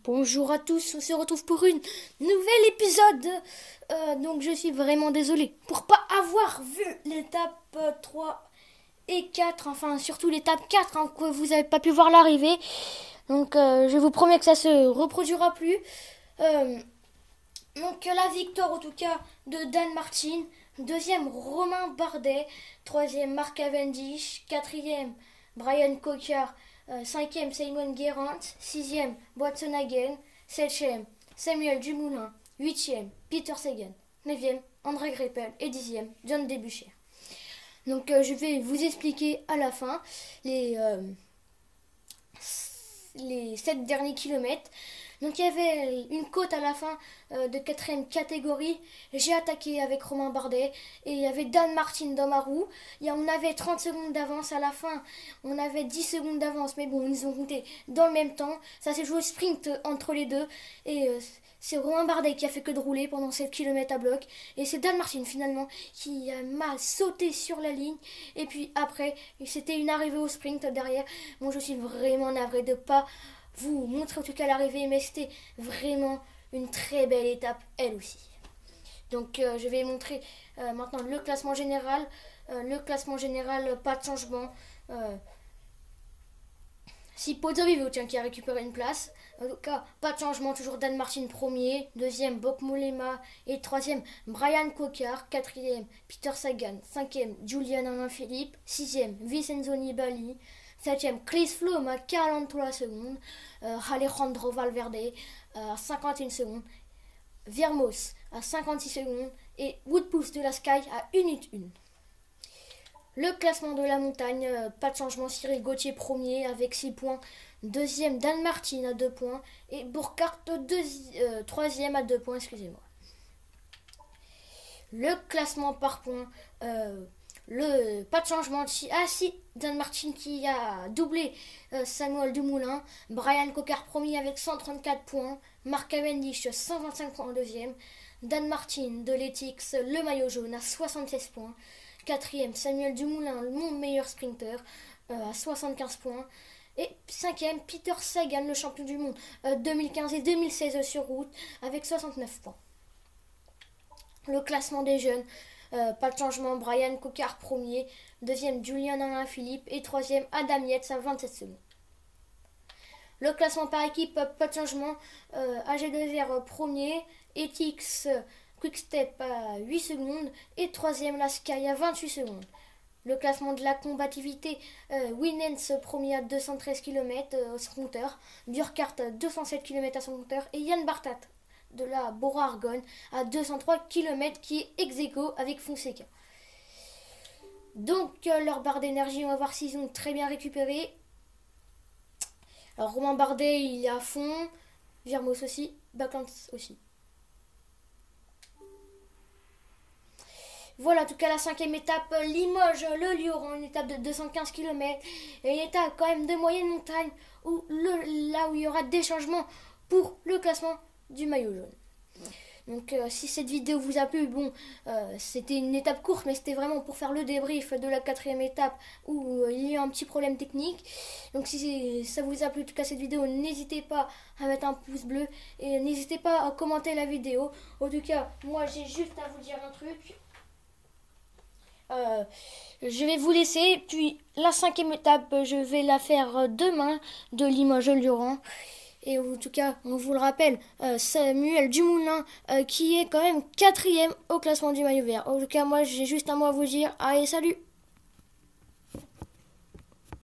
Bonjour à tous, on se retrouve pour une nouvel épisode. Donc je suis vraiment désolée pour pas avoir vu l'étape 3 et 4, enfin surtout l'étape 4 hein, que vous n'avez pas pu voir l'arrivée. Donc je vous promets que ça se reproduira plus. Euh, donc la victoire en tout cas de Dan Martin, deuxième Romain Bardet, troisième Mark Cavendish, quatrième Brian Cocker, cinquième Simon Gerrans, sixième Boasson Hagen, septième Samuel Dumoulin, huitième Peter Sagan, neuvième André Greipel et dixième John Debusschere. Donc je vais vous expliquer à la fin les 7 derniers kilomètres. Donc il y avait une côte à la fin de quatrième catégorie. J'ai attaqué avec Romain Bardet et il y avait Dan Martin dans ma roue. On avait 30 secondes d'avance à la fin. On avait 10 secondes d'avance, mais bon, ils ont compté dans le même temps. Ça s'est joué au sprint entre les deux. Et c'est Romain Bardet qui a fait que de rouler pendant 7 km à bloc. Et c'est Dan Martin finalement qui m'a sauté sur la ligne. Et puis après, c'était une arrivée au sprint derrière. Moi je suis vraiment navrée de pas vous montrer en tout cas l'arrivée, mais c'était vraiment une très belle étape elle aussi. Donc je vais montrer maintenant le classement général. Pas de changement. Si Pozzovivo qui a récupéré une place. En tout cas, pas de changement, toujours Dan Martin premier, deuxième Bok Mollema et troisième Brian Cocker, quatrième Peter Sagan, cinquième Julian Alaphilippe, sixième Vincenzo Nibali, septième Chris Froome à 43 secondes, Alejandro Valverde à 51 secondes, Vermos à 56 secondes et Woodpuss de la Sky à 1 minute 1. Le classement de la montagne, pas de changement, Cyril Gauthier premier avec 6 points, deuxième Dan Martin à 2 points et Burkhardt troisième à 2 points, excusez-moi. Le classement par points, pas de changement. Dan Martin qui a doublé Samuel Dumoulin, Brian Cocker premier avec 134 points, Mark Cavendish 125 points en deuxième, Dan Martin de l'Ethics, le maillot jaune à 76 points, quatrième Samuel Dumoulin, mon meilleur sprinter à 75 points, et cinquième Peter Sagan, le champion du monde 2015 et 2016 sur route avec 69 points. Le classement des jeunes, pas de changement, Brian Cocker premier, deuxième Julian Alaphilippe et troisième Adam Yates à 27 secondes. Le classement par équipe, pas de changement, AG2R premier, Ethics Quickstep à 8 secondes et troisième la Sky à 28 secondes. Le classement de la combativité, Winens premier à 213 km à son compteur, Burkhardt 207 km à son compteur et Yann Bartat de la Bora Argonne à 203 km qui est ex-aequo avec Fonseca. Donc leur barre d'énergie, on va voir s'ils ont très bien récupéré. Alors Romain Bardet il est à fond, Vermos aussi, Backlund aussi. Voilà, en tout cas la 5e étape, Limoges, le Lioran, une étape de 215 km, et une étape quand même de moyenne montagne, là où il y aura des changements pour le classement du maillot jaune. Donc si cette vidéo vous a plu, c'était une étape courte, mais c'était vraiment pour faire le débrief de la 4e étape où il y a eu un petit problème technique. Donc si ça vous a plu, en tout cas cette vidéo, n'hésitez pas à mettre un pouce bleu et n'hésitez pas à commenter la vidéo. En tout cas, moi j'ai juste à vous dire un truc. Je vais vous laisser, puis la 5e étape, je vais la faire demain de Limoges-Lioran. Et en tout cas, on vous le rappelle, Samuel Dumoulin qui est quand même 4e au classement du maillot vert. En tout cas, moi j'ai juste un mot à vous dire. Allez, salut!